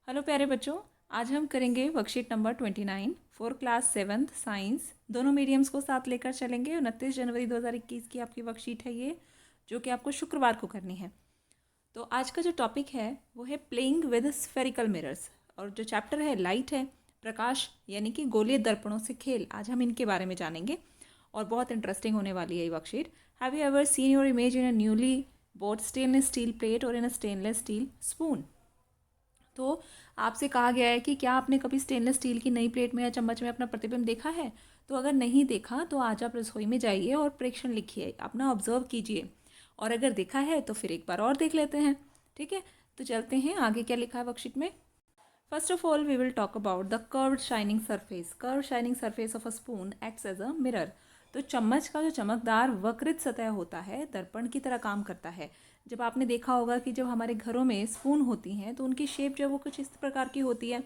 Hello प्यारे बच्चों, आज हम करेंगे worksheet number 29 for class 7th science. दोनों मीडियम्स को साथ लेकर चलेंगे। 29 जनवरी 2021 की आपकी वर्कशीट है ये, जो कि आपको शुक्रवार को करनी है। तो आज का जो टॉपिक है वो है प्लेइंग विद स्फेरिकल मिरर्स, और जो चैप्टर है लाइट है, प्रकाश यानी कि गोलीय दर्पणों से खेल। आज हम इनके बारे में जानेंगे और बहुत इंटरेस्टिंग होने वाली है ये worksheet. Have you ever seen your image in a newly boat stainless steel plate और इन अ स्टेनलेस स्टील स्पून? तो आपसे कहा गया है कि क्या आपने कभी स्टेनलेस स्टील की नई प्लेट में या चम्मच में अपना प्रतिबिंब देखा है? तो अगर नहीं देखा तो आज आप रसोई में जाइए और प्रेक्षण लिखिए, अपना ऑब्जर्व कीजिए, और अगर देखा है तो फिर एक बार और देख लेते हैं। ठीक है, तो चलते हैं आगे। क्या लिखा है वर्कशीट में? First of all we will talk about the curved shining surface. Curve shining surface of a spoon acts as a mirror. तो चम्मच का जो चमकदार वक्रित सतह होता है दर्पण की तरह काम करता है। जब आपने देखा होगा कि जब हमारे घरों में स्पून होती हैं तो उनकी शेप जो है वो कुछ इस प्रकार की होती है।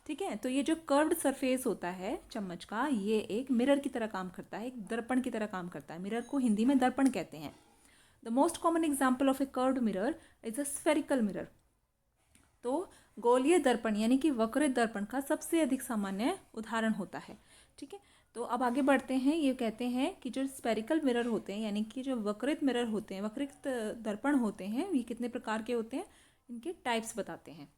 ठीक है, तो ये जो कर्व्ड सरफेस होता है चम्मच का, ये एक मिरर की तरह काम करता है, एक दर्पण की तरह काम करता है। मिरर को हिंदी में दर्पण कहते हैं। The most common example of A curved mirror is a spherical mirror. तो गोलीय दर्पण यानी कि वक्रित दर्पण का सबसे अधिक सामान्य उदाहरण होता है। ठीक है, तो अब आगे बढ़ते हैं। ये कहते हैं कि जो स्पेरिकल मिरर होते हैं यानी कि जो वक्रित मिरर होते हैं, वक्रित दर्पण होते हैं, ये कितने प्रकार के होते हैं, इनके टाइप्स बताते हैं।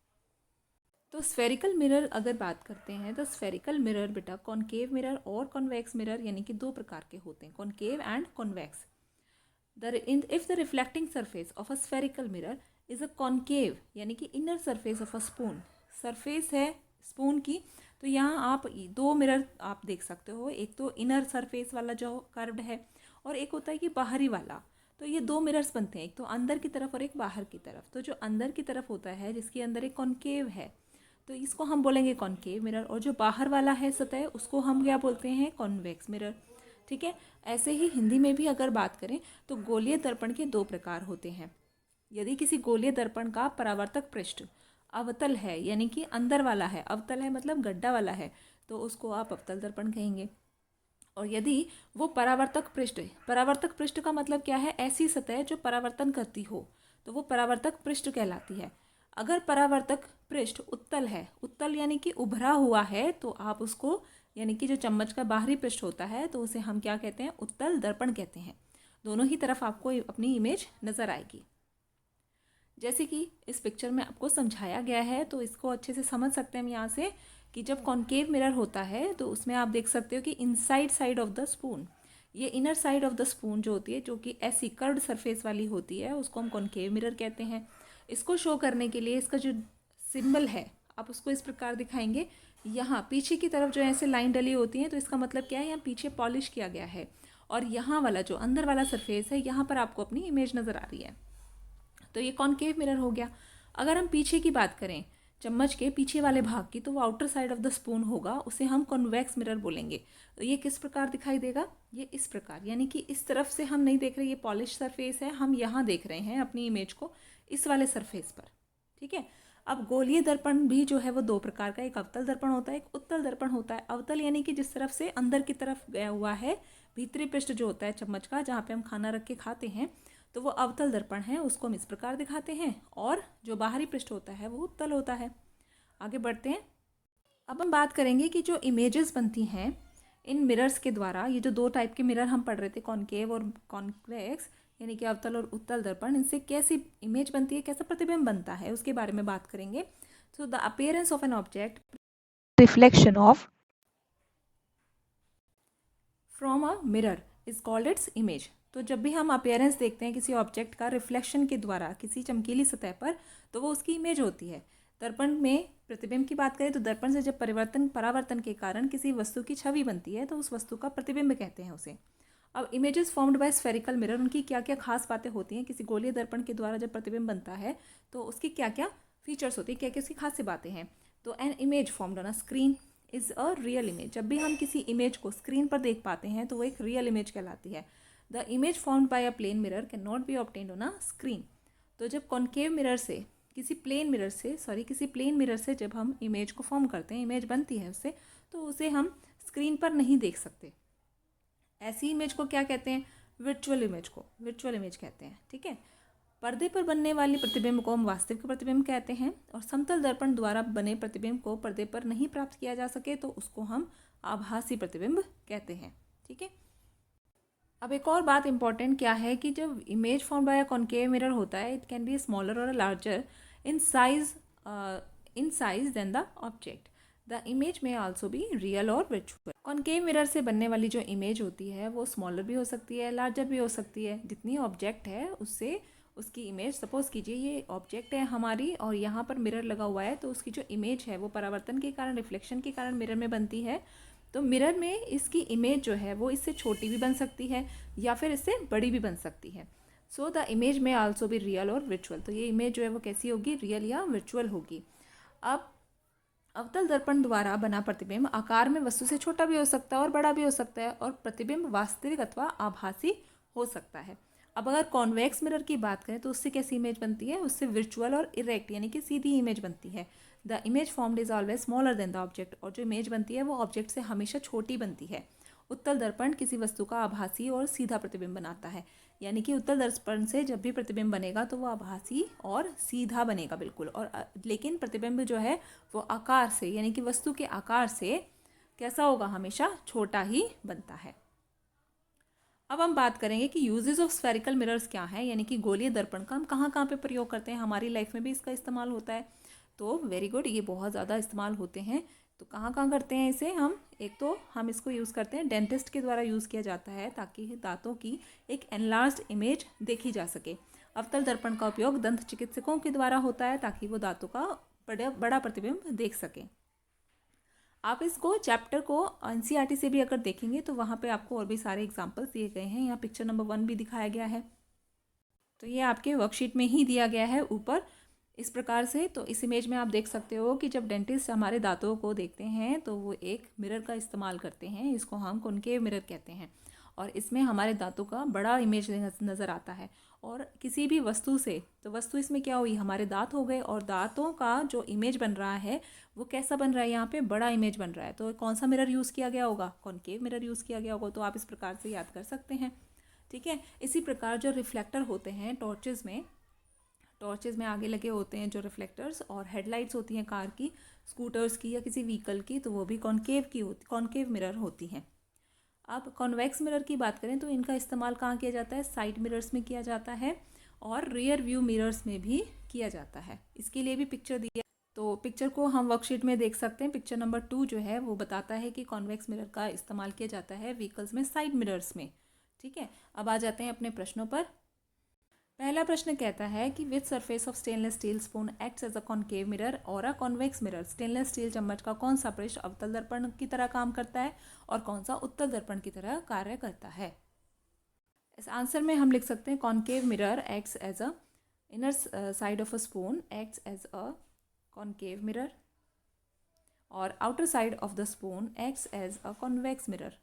तो स्फेरिकल मिरर अगर बात करते हैं तो स्फेरिकल मिरर बेटा कॉनकेव मिरर और कॉन्वेक्स मिरर यानी कि दो प्रकार के होते हैं, concave and convex. If the reflecting surface of a spherical mirror is a concave यानी कि inner surface of a spoon, surface है स्पून की, तो यहाँ आप दो मिरर आप देख सकते हो। एक तो इनर सरफेस वाला जो कर्व्ड है और एक होता है कि बाहरी वाला। तो ये दो मिरर्स बनते हैं, एक तो अंदर की तरफ और एक बाहर की तरफ। तो जो अंदर की तरफ होता है जिसके अंदर एक कॉन्केव है तो इसको हम बोलेंगे कॉन्केव मिरर, और जो बाहर वाला है सतह उसको हम क्या बोलते हैं, कॉन्वेक्स मिरर। ठीक है, ऐसे ही हिंदी में भी अगर बात करें तो गोलीय दर्पण के दो प्रकार होते हैं। यदि किसी गोलीय दर्पण का परावर्तक पृष्ठ अवतल है यानी कि अंदर वाला है, अवतल है मतलब गड्ढा वाला है, तो उसको आप अवतल दर्पण कहेंगे। और यदि वो परावर्तक पृष्ठ का मतलब क्या है, ऐसी सतह जो परावर्तन करती हो, तो वो परावर्तक पृष्ठ कहलाती है। अगर परावर्तक पृष्ठ उत्तल है, उत्तल यानी कि उभरा हुआ है, तो आप उसको यानी कि जो चम्मच का बाहरी पृष्ठ होता है तो उसे हम क्या कहते हैं, उत्तल दर्पण कहते हैं। दोनों ही तरफ आपको अपनी इमेज नज़र आएगी। जैसे कि इस पिक्चर में आपको समझाया गया है, तो इसको अच्छे से समझ सकते हैं हम यहाँ से कि जब कॉन्केव मिरर होता है तो उसमें आप देख सकते हो कि inside side of the spoon, ये inner side of the spoon जो होती है, जो कि ऐसी कर्व्ड सरफेस वाली होती है, उसको हम कॉन्केव मिरर कहते हैं। इसको शो करने के लिए इसका जो सिंबल है आप उसको इस प्रकार दिखाएंगे। यहाँ पीछे की तरफ जो ऐसे लाइन डली होती है तो इसका मतलब क्या है, यहाँ पीछे पॉलिश किया गया है, और यहाँ वाला जो अंदर वाला सरफेस है यहाँ पर आपको अपनी इमेज नज़र आ रही है। तो ये कॉनकेव मिरर हो गया। अगर हम पीछे की बात करें, चम्मच के पीछे वाले भाग की, तो वो outer side of the spoon होगा, उसे हम कॉन्वेक्स मिरर बोलेंगे। तो ये किस प्रकार दिखाई देगा, ये इस प्रकार, यानी कि इस तरफ से हम नहीं देख रहे, ये पॉलिश सरफेस है, हम यहाँ देख रहे हैं अपनी इमेज को इस वाले सरफेस पर। ठीक है, अब गोलीय दर्पण भी जो है वो दो प्रकार का, एक अवतल दर्पण होता है, एक उत्तल दर्पण होता है। अवतल यानी कि जिस तरफ से अंदर की तरफ गया हुआ है, भीतरी पृष्ठ जो होता है चम्मच का, जहाँ पे हम खाना रख के खाते हैं, तो वो अवतल दर्पण है, उसको हम इस प्रकार दिखाते हैं। और जो बाहरी पृष्ठ होता है वो उत्तल होता है। आगे बढ़ते हैं। अब हम बात करेंगे कि जो इमेजेस बनती हैं इन मिरर्स के द्वारा, ये जो दो टाइप के मिरर हम पढ़ रहे थे, कॉनकेव और कॉन्वेक्स यानी कि अवतल और उत्तल दर्पण, इनसे कैसी इमेज बनती है, कैसा प्रतिबिंब बनता है, उसके बारे में बात करेंगे। So the appearance of an object reflection of from a mirror is called its image. तो जब भी हम अपीयरेंस देखते हैं किसी ऑब्जेक्ट का रिफ्लेक्शन के द्वारा किसी चमकीली सतह पर, तो वो उसकी इमेज होती है। दर्पण में प्रतिबिंब की बात करें तो दर्पण से जब परावर्तन के कारण किसी वस्तु की छवि बनती है तो उस वस्तु का प्रतिबिंब कहते हैं उसे। अब images formed by spherical mirror, उनकी क्या क्या खास बातें होती हैं, किसी गोलीय दर्पण के द्वारा जब प्रतिबिंब बनता है तो उसकी क्या क्या फीचर्स होती है, क्या क्या उसकी खास बातें हैं। तो an image formed on a screen is a real image. जब भी हम किसी इमेज को स्क्रीन पर देख पाते हैं तो वो एक रियल इमेज कहलाती है। The image formed by a plane mirror can not be obtained on a screen. तो जब कॉन्केव मिरर से किसी प्लेन मिरर से जब हम इमेज को फॉर्म करते हैं, इमेज बनती है उससे, तो उसे हम स्क्रीन पर नहीं देख सकते। ऐसी इमेज को क्या कहते हैं, वर्चुअल इमेज को वर्चुअल इमेज कहते हैं। ठीक है, पर्दे पर बनने वाली प्रतिबिंब को हम वास्तविक प्रतिबिंब कहते हैं, और समतल दर्पण द्वारा बने प्रतिबिंब को पर्दे पर नहीं प्राप्त किया जा सके तो उसको हम आभासी प्रतिबिंब कहते हैं। ठीक है। अब एक और बात इंपॉर्टेंट क्या है कि जब image form by a concave mirror होता है, इट कैन बी स्मॉलर और larger in size than the object. The image may also be real और वर्चुअल। कॉनकेव मिरर से बनने वाली जो इमेज होती है वो स्मॉलर भी हो सकती है, लार्जर भी हो सकती है। जितनी ऑब्जेक्ट है उससे उसकी इमेज, सपोज कीजिए ये ऑब्जेक्ट है हमारी और यहाँ पर मिरर लगा हुआ है, तो उसकी जो इमेज है वो परावर्तन के कारण, रिफ्लेक्शन के कारण मिरर में बनती है। तो मिरर में इसकी इमेज जो है वो इससे छोटी भी बन सकती है या फिर इससे बड़ी भी बन सकती है। So the image may also भी रियल और वर्चुअल। तो ये इमेज जो है वो कैसी होगी, रियल या वर्चुअल होगी। अब अवतल दर्पण द्वारा बना प्रतिबिंब आकार में वस्तु से छोटा भी हो सकता है और बड़ा भी हो सकता है, और प्रतिबिंब वास्तविक अथवा आभासी हो सकता है। अब अगर कॉन्वेक्स मिरर की बात करें तो उससे कैसी इमेज बनती है, उससे वर्चुअल और इरेक्ट यानी कि सीधी इमेज बनती है। The image formed is always smaller than the object. और जो इमेज बनती है वो ऑब्जेक्ट से हमेशा छोटी बनती है। उत्तल दर्पण किसी वस्तु का आभासी और सीधा प्रतिबिंब बनाता है, यानी कि उत्तल दर्पण से जब भी प्रतिबिंब बनेगा तो वो आभासी और सीधा बनेगा बिल्कुल। और लेकिन प्रतिबिंब जो है वो आकार से, यानी कि वस्तु के आकार से कैसा होगा, हमेशा छोटा ही बनता है। अब हम बात करेंगे कि यूजेस ऑफ स्फेरिकल मिरर्स क्या है, यानी कि गोलीय दर्पण का हम कहाँ कहाँ पे प्रयोग करते हैं, हमारी लाइफ में भी इसका इस्तेमाल होता है। तो वेरी गुड, ये बहुत ज़्यादा इस्तेमाल होते हैं। तो कहाँ कहाँ करते हैं इसे हम, एक तो हम इसको यूज़ करते हैं, डेंटिस्ट के द्वारा यूज़ किया जाता है ताकि दांतों की एक एनलार्ज्ड इमेज देखी जा सके। अवतल दर्पण का उपयोग दंत चिकित्सकों के द्वारा होता है ताकि वो दांतों का बड़ा प्रतिबिंब देख सकें। आप इसको चैप्टर को एनसीईआरटी से भी अगर देखेंगे तो वहाँ पे आपको और भी सारे एग्जाम्पल्स दिए गए हैं। यहाँ पिक्चर नंबर 1 भी दिखाया गया है, तो ये आपके वर्कशीट में ही दिया गया है ऊपर इस प्रकार से। तो इस इमेज में आप देख सकते हो कि जब डेंटिस्ट हमारे दांतों को देखते हैं तो वो एक मिरर का इस्तेमाल करते हैं, इसको हम कॉनकेव मिरर कहते हैं, और इसमें हमारे दांतों का बड़ा इमेज नज़र आता है। और किसी भी वस्तु से, तो वस्तु इसमें क्या हुई, हमारे दांत हो गए, और दांतों का जो इमेज बन रहा है वो कैसा बन रहा है, यहाँ पे बड़ा इमेज बन रहा है। तो कौन सा मिरर यूज़ किया गया होगा, कॉनकेव मिरर यूज़ किया गया होगा। तो आप इस प्रकार से याद कर सकते हैं। ठीक है। इसी प्रकार जो रिफ्लेक्टर होते हैं टॉर्चेज़ में आगे लगे होते हैं जो रिफ्लेक्टर्स, और हेडलाइट्स होती हैं कार की, स्कूटर्स की या किसी व्हीकल की, तो वो भी कॉनकेव मिरर होती हैं। अब कॉन्वेक्स मिरर की बात करें तो इनका इस्तेमाल कहाँ किया जाता है, साइड मिरर्स में किया जाता है और रियर व्यू मिरर्स में भी किया जाता है। इसके लिए भी पिक्चर दिया, तो पिक्चर को हम वर्कशीट में देख सकते हैं। पिक्चर नंबर 2 जो है वो बताता है कि कॉन्वेक्स मिरर का इस्तेमाल किया जाता है व्हीकल्स में साइड मिरर्स में। ठीक है। अब आ जाते हैं अपने प्रश्नों पर। पहला प्रश्न कहता है कि which surface of stainless steel spoon acts as a concave mirror और a convex mirror. Stainless steel चम्मच का कौन सा पृष्ठ अवतल दर्पण की तरह काम करता है और कौन सा उत्तल दर्पण की तरह कार्य करता है। इस आंसर में हम लिख सकते हैं concave mirror acts as a inner side of a spoon acts as a concave mirror, और outer side of the spoon acts as a convex mirror.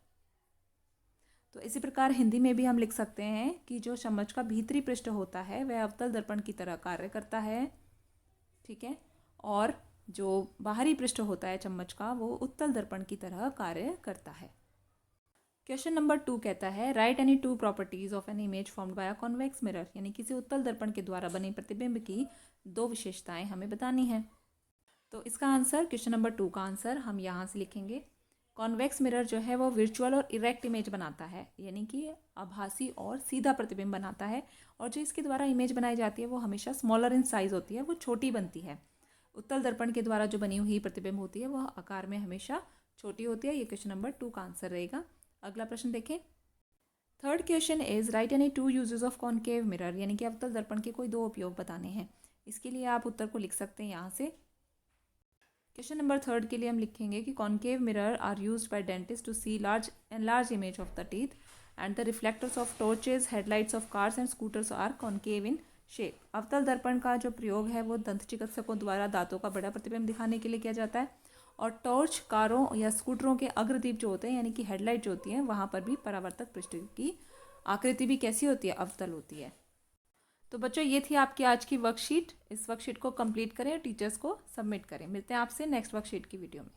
तो इसी प्रकार हिंदी में भी हम लिख सकते हैं कि जो चम्मच का भीतरी पृष्ठ होता है वह अवतल दर्पण की तरह कार्य करता है। ठीक है। और जो बाहरी पृष्ठ होता है चम्मच का वो उत्तल दर्पण की तरह कार्य करता है। क्वेश्चन नंबर 2 कहता है right any 2 properties of an image formed by a convex mirror, यानी किसी उत्तल दर्पण के द्वारा बने प्रतिबिंब की 2 विशेषताएं हमें बतानी है। तो इसका आंसर, क्वेश्चन नंबर 2 का आंसर हम यहाँ से लिखेंगे। कॉन्वेक्स मिरर जो है वो वर्चुअल और इरेक्ट इमेज बनाता है, यानी कि आभासी और सीधा प्रतिबिंब बनाता है, और जो इसके द्वारा इमेज बनाई जाती है वो हमेशा स्मॉलर इन साइज होती है, वो छोटी बनती है। उत्तल दर्पण के द्वारा जो बनी हुई प्रतिबिंब होती है वह आकार में हमेशा छोटी होती है। ये क्वेश्चन नंबर 2 का आंसर रहेगा। अगला प्रश्न देखें। Third question is right any 2 uses of concave mirror, यानी कि अवतल दर्पण के कोई 2 उपयोग बताने हैं। इसके लिए आप उत्तर को लिख सकते हैं यहाँ से। क्वेश्चन नंबर 3 के लिए हम लिखेंगे कि concave mirror are used by dentist to see large image of the teeth and the reflectors of torches headlights of cars and scooters are concave in shape. अवतल दर्पण का जो प्रयोग है वो दंत चिकित्सकों द्वारा दांतों का बड़ा प्रतिबिंब दिखाने के लिए किया जाता है, और टॉर्च कारों या स्कूटरों के अग्रदीप जो होते हैं यानी कि हेडलाइट जो होती हैं वहाँ पर भी परावर्तक पृष्ठ की आकृति भी कैसी होती है, अवतल होती है। तो बच्चों ये थी आपकी आज की वर्कशीट। इस वर्कशीट को कंप्लीट करें और टीचर्स को सबमिट करें। मिलते हैं आपसे नेक्स्ट वर्कशीट की वीडियो में।